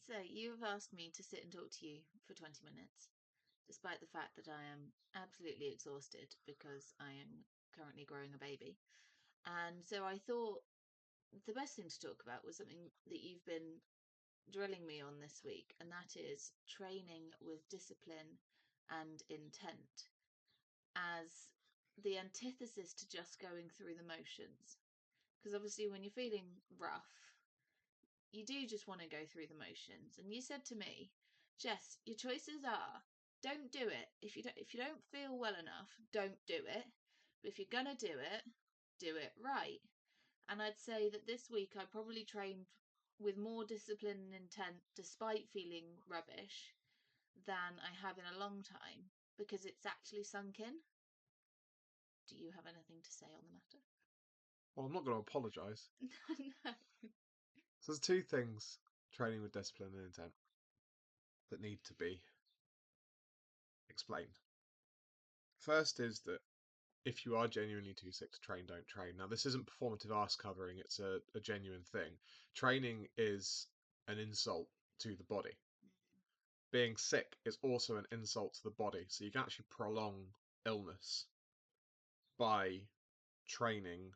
So, you've asked me to sit and talk to you for 20 minutes, despite the fact that I am absolutely exhausted because I am currently growing a baby. And so I thought the best thing to talk about was something that you've been drilling me on this week, and that is training with discipline and intent as the antithesis to just going through the motions. Because obviously, when you're feeling rough, you do just want to go through the motions. And you said to me, Jess, your choices are don't do it. If you don't feel well enough, don't do it. But if you're gonna do it right. And I'd say that this week I probably trained with more discipline and intent despite feeling rubbish than I have in a long time because it's actually sunk in. Do you have anything to say on the matter? Well, I'm not going to apologise. No. So there's two things, training with discipline and intent, that need to be explained. First is that if you are genuinely too sick to train, don't train. Now, this isn't performative arse covering, it's a genuine thing. Training is an insult to the body. Being sick is also an insult to the body, so you can actually prolong illness by training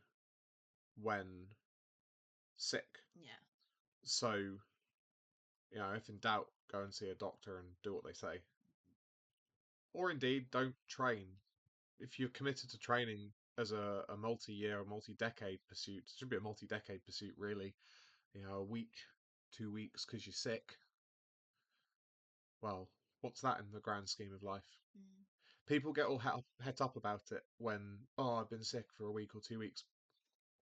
when sick. Yeah. So, if in doubt, go and see a doctor and do what they say. Or indeed, don't train. If you're committed to training as a multi-year or multi-decade pursuit, it should be a multi-decade pursuit, really. A week, 2 weeks because you're sick. Well, what's that in the grand scheme of life? Mm. People get all het up about it when, I've been sick for a week or 2 weeks,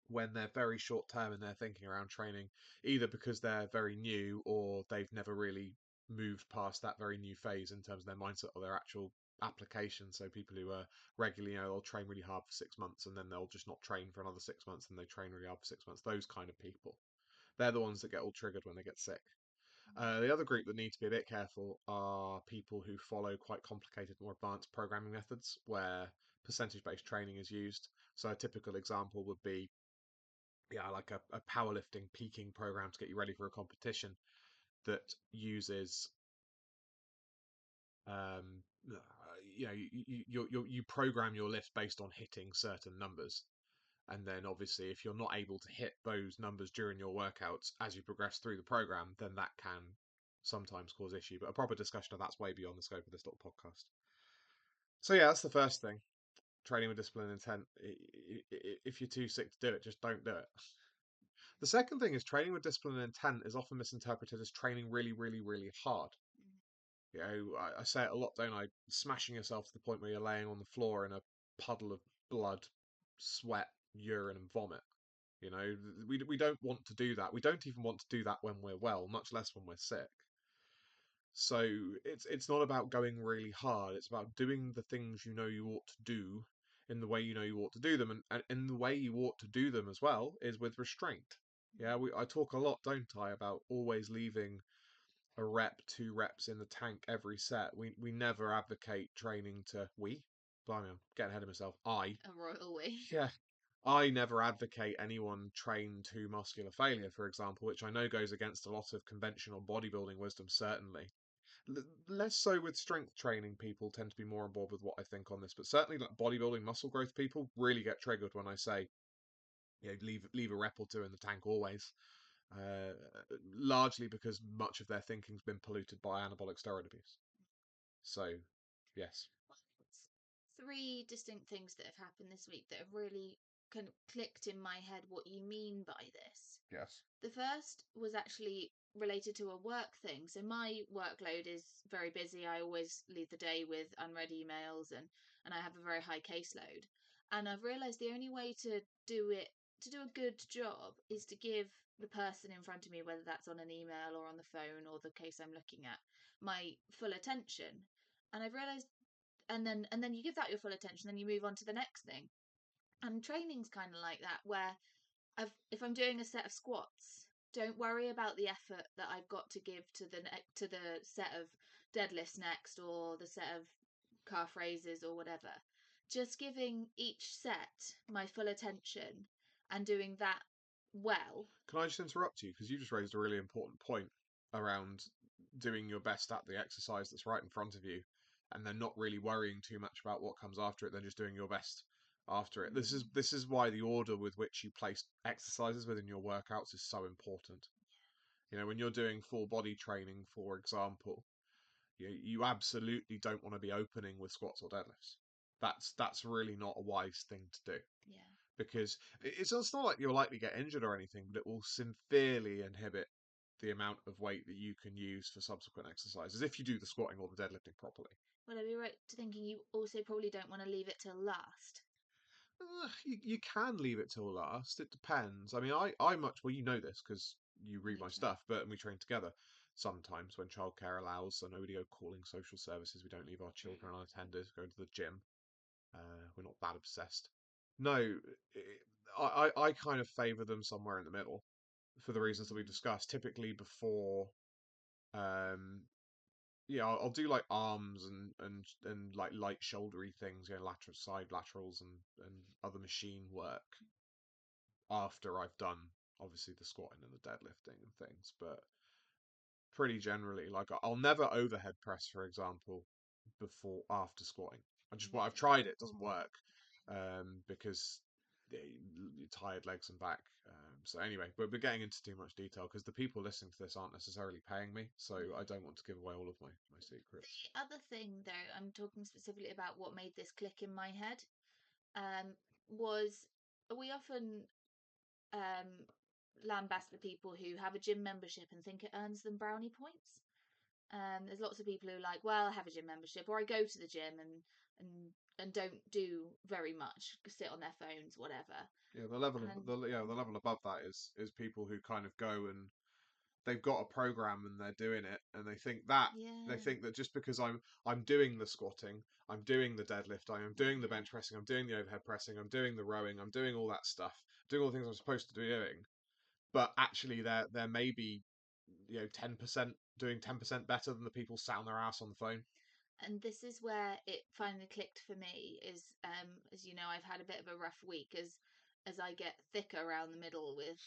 when they're very short term in their thinking around training, either because they're very new or they've never really moved past that very new phase in terms of their mindset or their actual application. So people who are regularly, they'll train really hard for 6 months and then they'll just not train for another 6 months and they train really hard for 6 months. Those kind of people. They're the ones that get all triggered when they get sick. The other group that need to be a bit careful are people who follow quite complicated, more advanced programming methods where percentage-based training is used. So a typical example would be, like a powerlifting peaking program to get you ready for a competition that uses, um, you program your lift based on hitting certain numbers. And then obviously, if you're not able to hit those numbers during your workouts as you progress through the program, then that can sometimes cause issue. But a proper discussion of that's way beyond the scope of this little podcast. So yeah, that's the first thing. Training with discipline and intent. If you're too sick to do it, just don't do it. The second thing is training with discipline and intent is often misinterpreted as training really, really, really hard. I say it a lot, don't I? Smashing yourself to the point where you're laying on the floor in a puddle of blood, sweat, urine, and vomit. We don't want to do that. We don't even want to do that when we're well, much less when we're sick. So it's not about going really hard. It's about doing the things you know you ought to do in the way you know you ought to do them, and in the way you ought to do them as well is with restraint. Yeah, I talk a lot, don't I, about always leaving a rep, 2 reps in the tank every set. We never advocate training to blimey, I'm getting ahead of myself. A royal we. Yeah, I never advocate anyone train to muscular failure, for example, which I know goes against a lot of conventional bodybuilding wisdom, certainly. Less so with strength training people tend to be more on board with what I think on this, but certainly like bodybuilding muscle growth people really get triggered when I say, leave a rep or two in the tank always. Largely because much of their thinking's been polluted by anabolic steroid abuse. So, yes. Three distinct things that have happened this week that have really kind of clicked in my head what you mean by this. Yes. The first was actually related to a work thing. So my workload is very busy. I always leave the day with unread emails and I have a very high caseload. And I've realized the only way to do a good job is to give the person in front of me, whether that's on an email or on the phone or the case I'm looking at, my full attention. And I've realized and then you give that your full attention, then you move on to the next thing. And training's kind of like that, where if I'm doing a set of squats, don't worry about the effort that I've got to give to the set of deadlifts next, or the set of calf raises or whatever. Just giving each set my full attention and doing that well. Can I just interrupt you? Because you just raised a really important point. around doing your best at the exercise that's right in front of you, and then not really worrying too much about what comes after it, then just doing your best after it. This is Mm, this is why the order with which you place exercises within your workouts is so important. You know, when you're doing full body training, for example, you absolutely don't want to be opening with squats or deadlifts. That's really not a wise thing to do, yeah, because it's not like you'll likely get injured or anything, but it will severely inhibit the amount of weight that you can use for subsequent exercises if you do the squatting or the deadlifting properly. well, I'd be right to thinking you also probably don't want to leave it till last. You can leave it till last. It depends. I mean, I much well, you know this because you read We my train. stuff, but we train together. Sometimes when childcare allows, I know we go calling social services. We don't leave our children unattended. Go to the gym. We're not that obsessed. No, I kind of favour them somewhere in the middle for the reasons that we've Mm, discussed. Typically before, um, yeah, I'll do like arms and like light shouldery things, lateral side laterals and other machine work after I've done obviously the squatting and the deadlifting and things. But pretty generally, like I'll never overhead press, for example, before after squatting. I've really? tried it, it doesn't work, because tired legs and back. So anyway, we're getting into too much detail because the people listening to this aren't necessarily paying me, so I Yeah. don't want to give away all of my secrets. The other thing, though, I'm talking specifically about what made this click in my head, was we often um, lambast the people who have a gym membership and think it earns them brownie points. There's lots of people who are like, well, I have a gym membership, or I go to the gym and and don't do very much, sit on their phones, whatever. Yeah, And the level above that is people who kind of go and they've got a program and they're doing it and they yeah, think that just because I'm doing the squatting, I'm doing the deadlift, I am doing the yeah, bench pressing, I'm doing the overhead pressing, I'm doing the rowing, I'm doing all that stuff, doing all the things I'm supposed to be doing, but actually they're maybe 10% doing 10% better than the people sat on their ass on the phone. and this is where it finally clicked for me. Is as you know, I've had a bit of a rough week as I get thicker around the middle with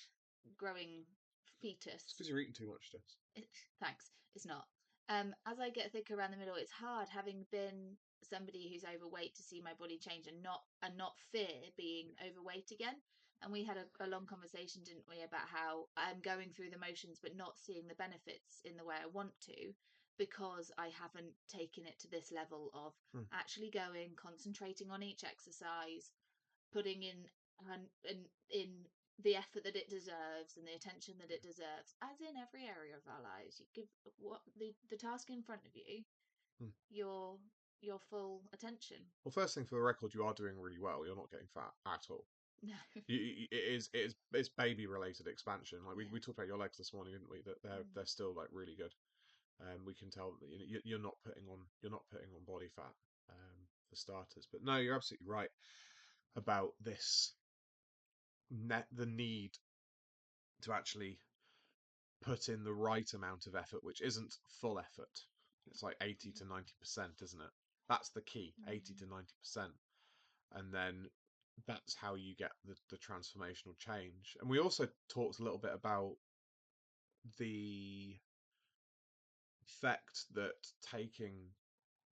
growing It's fetus. because you're eating too much, Jess. Thanks, it's not. As I get thicker around the middle, it's hard having been somebody who's overweight to see my body change and not fear being overweight again. And we had a long conversation, didn't we, about how I'm going through the motions but not seeing the benefits in the way I want to because I haven't taken it to this level of Hmm. actually going, concentrating on each exercise, putting in the effort that it deserves and the attention that it deserves, as in every area of our lives. You give what the task in front of you Hmm. your your full attention. Well, first thing for the record, you are doing really well. You're not getting fat at all. No. It's baby related expansion. Like Yeah. we talked about your legs this morning, didn't we? That they're Mm. still like really good. We can tell that you're not putting on body fat, for starters. But no, you're absolutely right about this the need to actually put in the right amount of effort, which isn't full effort. It's like 80 to 90%, isn't it? That's the key, 80 to Mm. 90%. And then that's how you get the transformational change. And we also talked a little bit about the effect that taking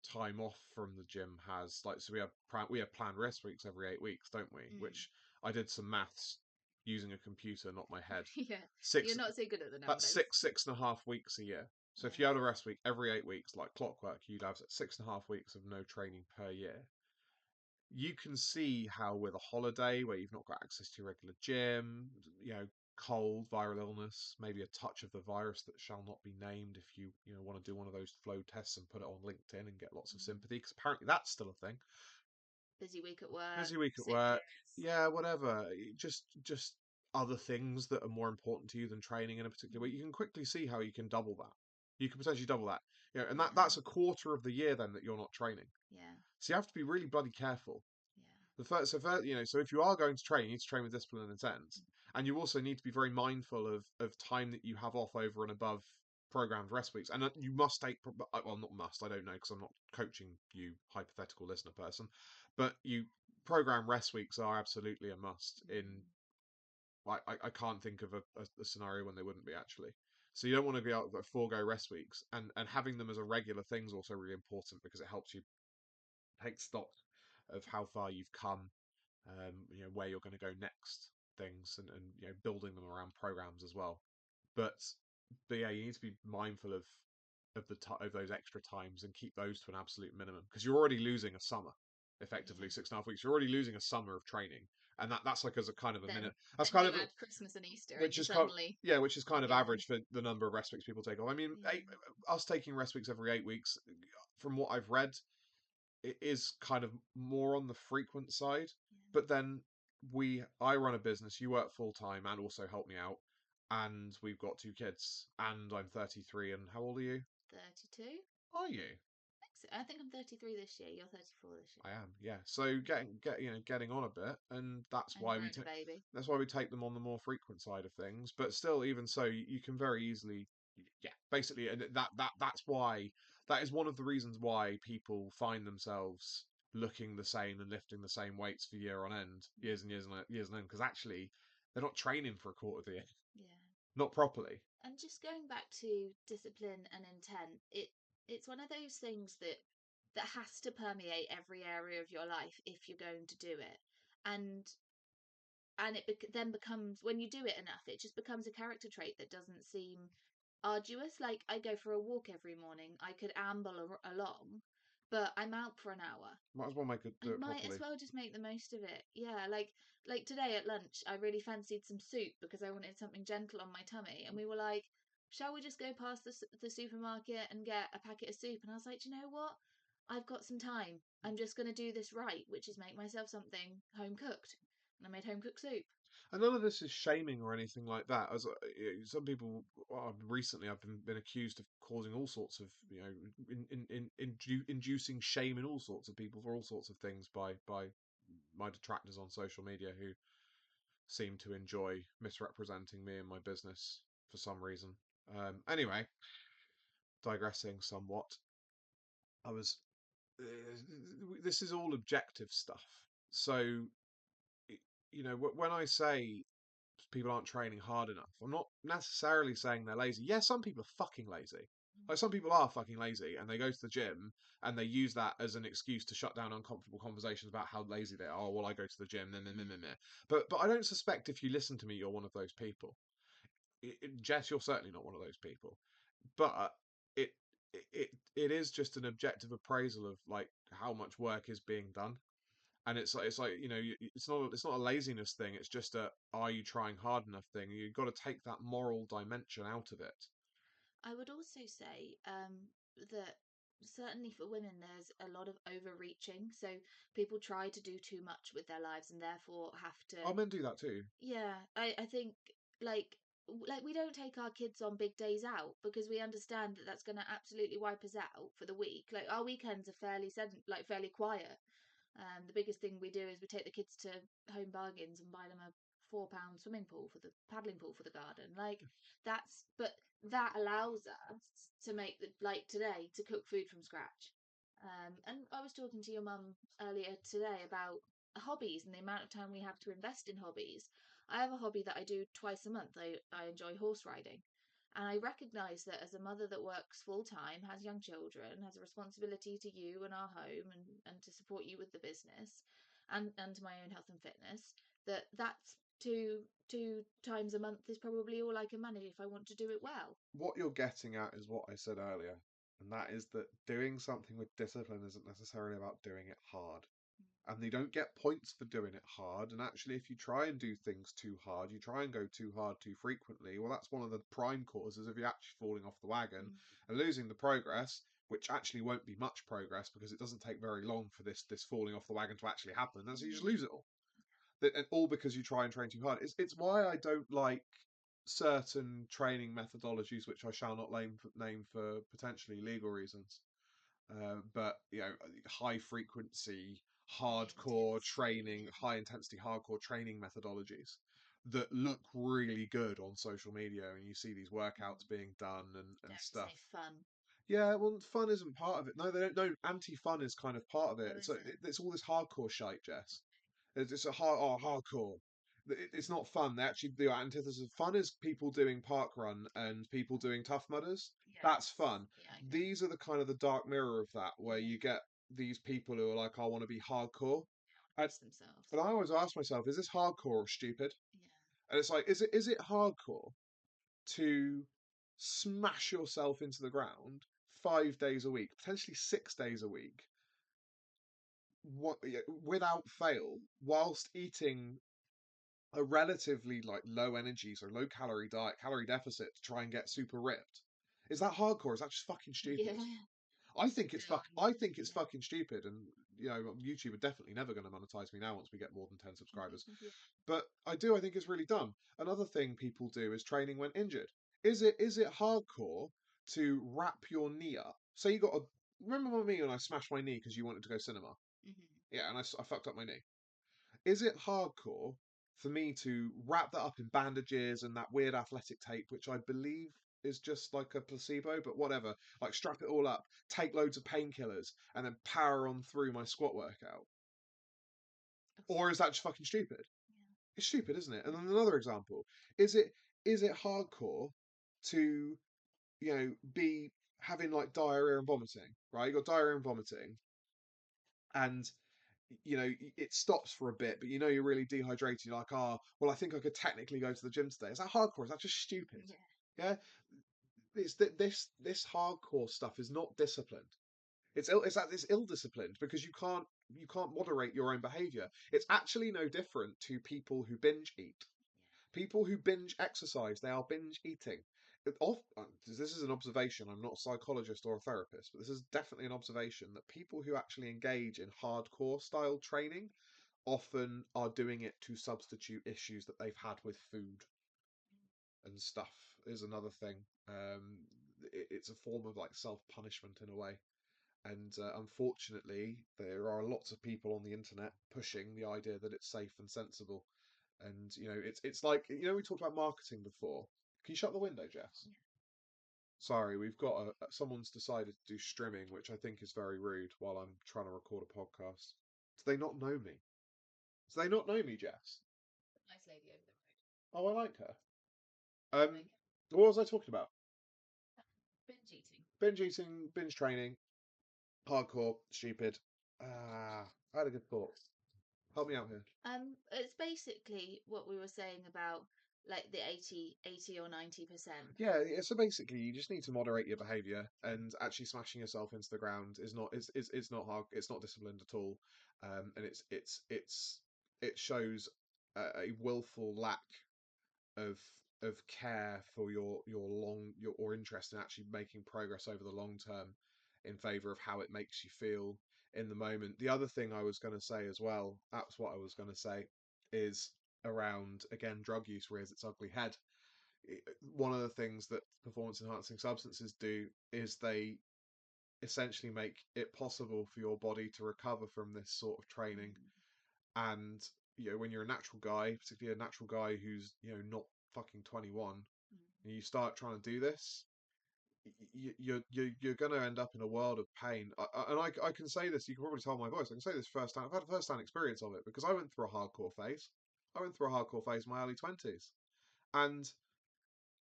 time off from the gym has. Like, so we have planned rest weeks every 8 weeks, don't we? Mm. Which I did some maths using a computer, not my head. Yeah. You're Six not so good at the That's numbers. 6.5 weeks a year. So if Yeah. you had a rest week every 8 weeks, like clockwork, you'd have 6.5 weeks of no training per year. You can see how with a holiday where you've not got access to your regular gym, cold, viral illness, maybe a touch of the virus that shall not be named, if you want to do one of those flow tests and put it on LinkedIn and get lots of Mm. sympathy, because apparently that's still a thing. Busy week at work, Busy week at sick work, days. yeah, whatever. Just other things that are more important to you than training in a particular way. Mm. You can quickly see how you can double that. You can potentially double that. And that's Yeah. a quarter of the year then that you're not training. Yeah. So you have to be really bloody careful. Yeah. So if you are going to train, you need to train with discipline and intent, and you also need to be very mindful of time that you have off over and above programmed rest weeks. And you must take, well, not must, I don't know because I'm not coaching you, hypothetical listener person, but you program rest weeks are absolutely a must. In Mm. I can't think of a scenario when they wouldn't be actually. So you don't want to be able to forego rest weeks, and having them as a regular thing is also really important because it helps you take stock of how far you've come, where you're going to go next, things, and building them around programs as well. But but yeah, you need to be mindful of those extra times and keep those to an absolute minimum because you're already losing a summer, effectively Yeah. 6.5 weeks. You're already losing a summer of training, and that's like as a kind of a minute. Then That's then kind you of add Christmas and Easter, and which you're is kind suddenly yeah, which is kind of gone. average for the number of rest weeks people take off. I mean, Yeah. us taking rest weeks every 8 weeks, from what I've read, it is kind of more on the frequent side. Yeah. But then I run a business, you work full time and also help me out, and we've got 2 kids, and I'm 33. And how old are you? 32. Are you? I think I'm 33 this year. You're 34 this year. I am, yeah. So Yeah. getting on a bit, and And growing a baby. that's why we take them on the more frequent side of things. But still, even so, you can very easily, yeah, basically, and that's why that is one of the reasons why people find themselves looking the same and lifting the same weights for year on end, years and years and years on end, because actually they're not training for a quarter of the year, Yeah. not properly. And just going back to discipline and intent, it's one of those things that has to permeate every area of your life if you're going to do it. And then becomes, when you do it enough, it just becomes a character trait that doesn't seem arduous. Like, I go for a walk every morning. I could amble along, but I'm out for an hour. Might as well make it I do it might as properly. well just make the most of it. Yeah, like today at lunch, I really fancied some soup because I wanted something gentle on my tummy, and we were like, "Shall we just go past the supermarket and get a packet of soup?" And I was like, "Do you know what? I've got some time. I'm just going to do this right, which is make myself something home cooked." And I made home cooked soup. And none of this is shaming or anything like that. As some people, recently, I've been accused of causing all sorts of, inducing shame in all sorts of people for all sorts of things by my detractors on social media who seem to enjoy misrepresenting me and my business for some reason. Anyway, digressing somewhat, I was. This is all objective stuff. So, when I say people aren't training hard enough. I'm not necessarily saying they're lazy. Yeah, some people are fucking lazy. Like some people are fucking lazy and they go to the gym and they use that as an excuse to shut down uncomfortable conversations about how lazy they are. Oh, well, I go to the gym. Meh, meh, meh, meh, meh. But I don't suspect if you listen to me, you're one of those people. Jess, you're certainly not one of those people. But it it is just an objective appraisal of like how much work is being done, and it's like it's not a laziness thing. It's just a are you trying hard enough thing. You've got to take that moral dimension out of it. I would also say that certainly for women, there's a lot of overreaching. So people try to do too much with their lives and therefore have Our to. men do that too. Yeah, I think like we don't take our kids on big days out because we understand that that's going to absolutely wipe us out for the week. Like, our weekends are fairly quiet. The biggest thing we do is we take the kids to Home Bargains and buy them a £4 swimming pool for the paddling pool for the garden. Like, but that allows us to make like today, to cook food from scratch. And I was talking to your mum earlier today about hobbies and the amount of time we have to invest in hobbies. I have a hobby that I do twice a month. I enjoy horse riding. And I recognise that as a mother that works full time, has young children, has a responsibility to you and our home, and to support you with the business, and to my own health and fitness, that's two times a month is probably all I can manage if I want to do it well. What you're getting at is what I said earlier, and that is that doing something with discipline isn't necessarily about doing it hard. And they don't get points for doing it hard. And actually, if you try and do things too hard, you try and go too hard too frequently, well, that's one of the prime causes of you actually falling off the wagon Mm. and losing the progress, which actually won't be much progress because it doesn't take very long for this falling off the wagon to actually happen. And so you just Yeah. lose it all. And all because you try and train too hard. It's why I don't like certain training methodologies, which I shall not name for potentially legal reasons. But high frequency, High hardcore intensity. training, high intensity, hardcore training methodologies that look really good on social media, and you see these workouts Mm. being done and Dare I say stuff. fun? Yeah, well, fun isn't part of it. No, they don't. No, anti-fun is kind of part of Oh, it. So is it? it's all this hardcore shite, Jess. It's a hardcore. it's not fun. They actually, the antithesis of fun is people doing park run and people doing Tough Mudders. That's Yes. fun. Yeah, I know. These are the kind of the dark mirror of that, where Yeah. you get these people who are like, I want to be hardcore. And, Push themselves. and I always ask myself, is this hardcore or stupid? Yeah. And it's like, is it hardcore to smash yourself into the ground 5 days a week, potentially 6 days a week, without fail, whilst eating a relatively like low energy, so low calorie diet, calorie deficit to try and get super ripped? Is that hardcore? Is that just fucking Yeah. stupid? I think it's No, I think it's yeah. fucking stupid, and YouTube are definitely never going to monetize me now once we get more than 10 subscribers. Yeah. But I think it's really dumb. Another thing people do is training when injured. Is it hardcore to wrap your knee up? Say you got a remember me when I smashed my knee because you wanted to go cinema? Hmm. Yeah, and I fucked up my knee. Is it hardcore for me to wrap that up in bandages and that weird athletic tape, which I believe is just like a placebo, but whatever? Like strap it all up, take loads of painkillers, and then power on through my squat workout? Or is that just fucking stupid? Yeah. It's stupid, isn't it? And then another example: is it hardcore to be having like diarrhea and vomiting? Right, you got diarrhea and vomiting, and it stops for a bit, but you're really dehydrated. You're like, oh, well, I think I could technically go to the gym today. Is that hardcore? Is that just stupid? Yeah. Yeah, it's that this hardcore stuff is not disciplined. It's ill disciplined because you can't moderate your own behavior. It's actually no different to people who binge eat. People who binge exercise, they are binge eating. This is an observation. I'm not a psychologist or a therapist, but this is definitely an observation that people who actually engage in hardcore style training often are doing it to substitute issues that they've had with food and stuff. Is another thing. It's a form of like self punishment in a way. And unfortunately, there are lots of people on the internet pushing the idea that it's safe and sensible. And it's like we talked about marketing before. Can you shut the window, Jess? Yeah. Sorry, we've got someone's decided to do streaming, which I think is very rude while I'm trying to record a podcast. Do they not know me? Do they not know me, Jess? Nice lady over the road. Oh, I like her. I like it. What was I talking about? Binge eating. Binge eating, binge training, hardcore, stupid. I had a good thought. Help me out here. It's basically what we were saying about like the 80 or 90%. Yeah, so basically you just need to moderate your behavior, and actually smashing yourself into the ground is not hard, it's not disciplined at all. And it shows a willful lack of care for your interest in actually making progress over the long term in favor of how it makes you feel in the moment. The other thing I was going to say as well, that's what I was going to say, is around again drug use rears its ugly head. One of the things that performance enhancing substances do is they essentially make it possible for your body to recover from this sort of training. Mm. And when you're a natural guy, particularly a natural guy who's not fucking 21, Mm. and you start trying to do this, you're going to end up in a world of pain. And I can say this, you can probably tell my voice, I can say this firsthand. I've had a first-hand experience of it because I went through a hardcore phase. I went through a hardcore phase in my early 20s. And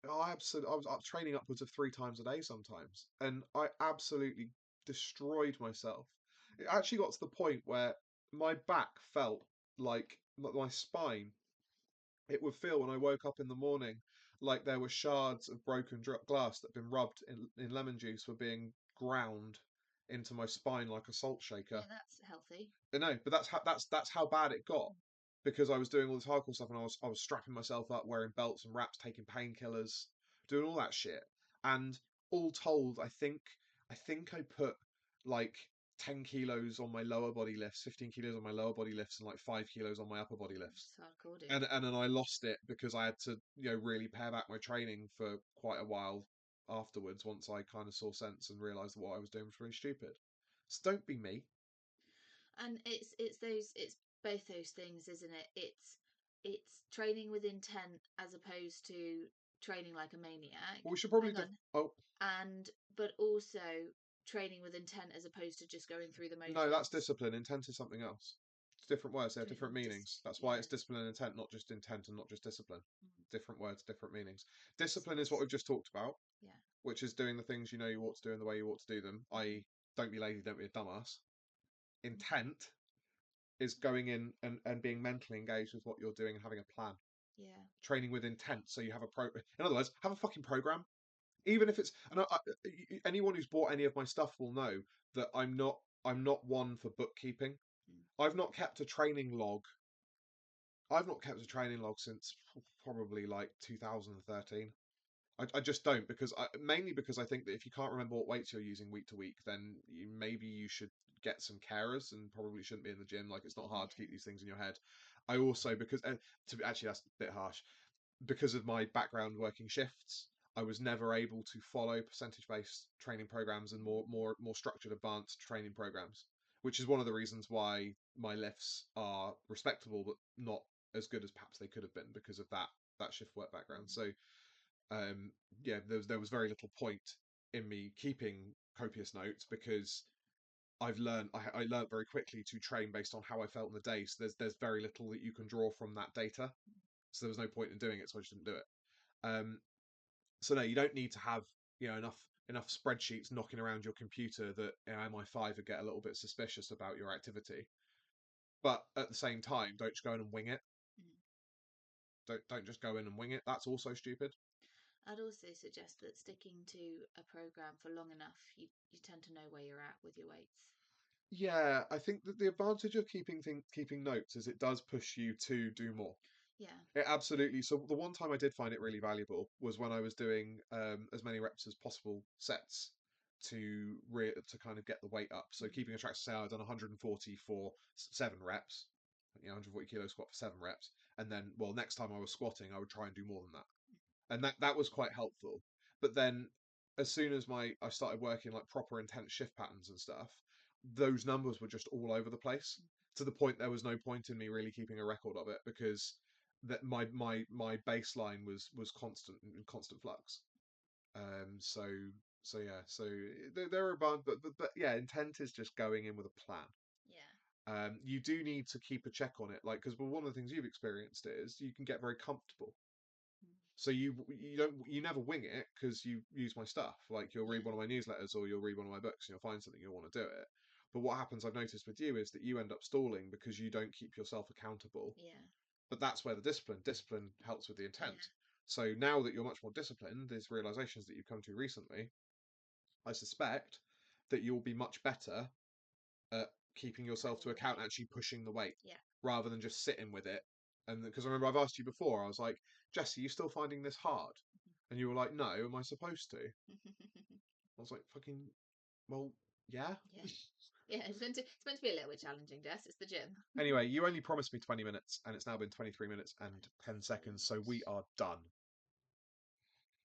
I was up training upwards of 3 times a day sometimes, and I absolutely destroyed myself. It actually got to the point where my back felt like my spine. It would feel when I woke up in the morning like there were shards of broken glass that had been rubbed in lemon juice were being ground into my spine like a salt shaker. Yeah, that's healthy. No, but that's how bad it got because I was doing all this hardcore stuff and I was strapping myself up, wearing belts and wraps, taking painkillers, doing all that shit. And all told, I think I put like 10 kilos on my lower body lifts, 15 kilos on my lower body lifts, and like 5 kilos on my upper body lifts. It's hardcore, dude. And then I lost it because I had to really pare back my training for quite a while afterwards once I kind of saw sense and realised that what I was doing was really stupid. So don't be me. And it's both those things, isn't it? It's training with intent as opposed to training like a maniac. Well, we should probably Hang on. oh, And but also training with intent as opposed to just going through the no, that's motions. discipline. Intent is something else. different words. They have different Different meanings. That's why yeah. it's discipline and intent, not just intent and not just discipline. Mm. Different words, different meanings. Makes Discipline is what sense. we've just talked about, Yeah. which is doing the things you know you ought to do in the way you ought to do them, Mm-hmm. i.e., don't be lazy, don't be a dumbass. Mm-hmm. Intent is going in and being mentally engaged with what you're doing and having a plan. Yeah. Training with intent, so you have a in other words, have a fucking program. Even if it's, and anyone who's bought any of my stuff will know that I'm not one for bookkeeping. Mm. I've not kept a training log. I've not kept a training log since probably like 2013. I just don't, because mainly because I think that if you can't remember what weights you're using week to week, then maybe you should get some carers and probably shouldn't be in the gym. Like, it's not hard to keep Yeah. these things in your head. I also, because actually that's a bit harsh, because of my background working shifts, I was never able to follow percentage based training programs and more structured advanced training programs, which is one of the reasons why my lifts are respectable but not as good as perhaps they could have been, because of that shift work background. Mm. So um, yeah, there was very little point in me keeping copious notes, because I learned very quickly to train based on how I felt in the day. So there's very little that you can draw from that data. So there was no point in doing it, so I just didn't do it. Um, so no, you don't need to have enough spreadsheets knocking around your computer that MI5 would get a little bit suspicious about your activity. But at the same time, don't just go in and wing it. Mm. Don't just go in and wing it. That's also stupid. I'd also suggest that sticking to a program for long enough, you tend to know where you're at with your weights. Yeah, I think that the advantage of keeping notes is it does push you to do more. Yeah. It absolutely. So the one time I did find it really valuable was when I was doing as many reps as possible sets to kind of get the weight up. So Mm. keeping a track, say I'd done 140 for 7 reps, 140 kilo squat for 7 reps, and then well next time I was squatting I would try and do more than that, and that was quite helpful. But then as soon as I started working like proper intense shift patterns and stuff, those numbers were just all over the place, to the point there was no point in me really keeping a record of it, because that my baseline was constant, in constant flux. So yeah, so there are but yeah, intent is just going in with a plan. Yeah. You do need to keep a check on it, like, because one of the things you've experienced is you can get very comfortable, Mm. so you never wing it because you use my stuff. Like, you'll read Yeah. one of my newsletters or you'll read one of my books and you'll find something, you'll want to do it. But what happens, I've noticed with you, is that you end up stalling because you don't keep yourself accountable. Yeah. But that's where the discipline helps with the Yeah. intent. So now that you're much more disciplined, these realizations that you've come to recently, I suspect that you'll be much better at keeping yourself to Running the account, weight. actually pushing the weight, Yeah. rather than just sitting with it. And because I remember I've asked you before, I was like, Jess, are you still finding this hard? And you were like, no, am I supposed to? I was like, fucking, well, yeah. Yeah. Yeah. It's meant to be a little bit challenging, Jess. It's the gym. Anyway, you only promised me 20 minutes, and it's now been 23 minutes and 10 So seconds, so we are done.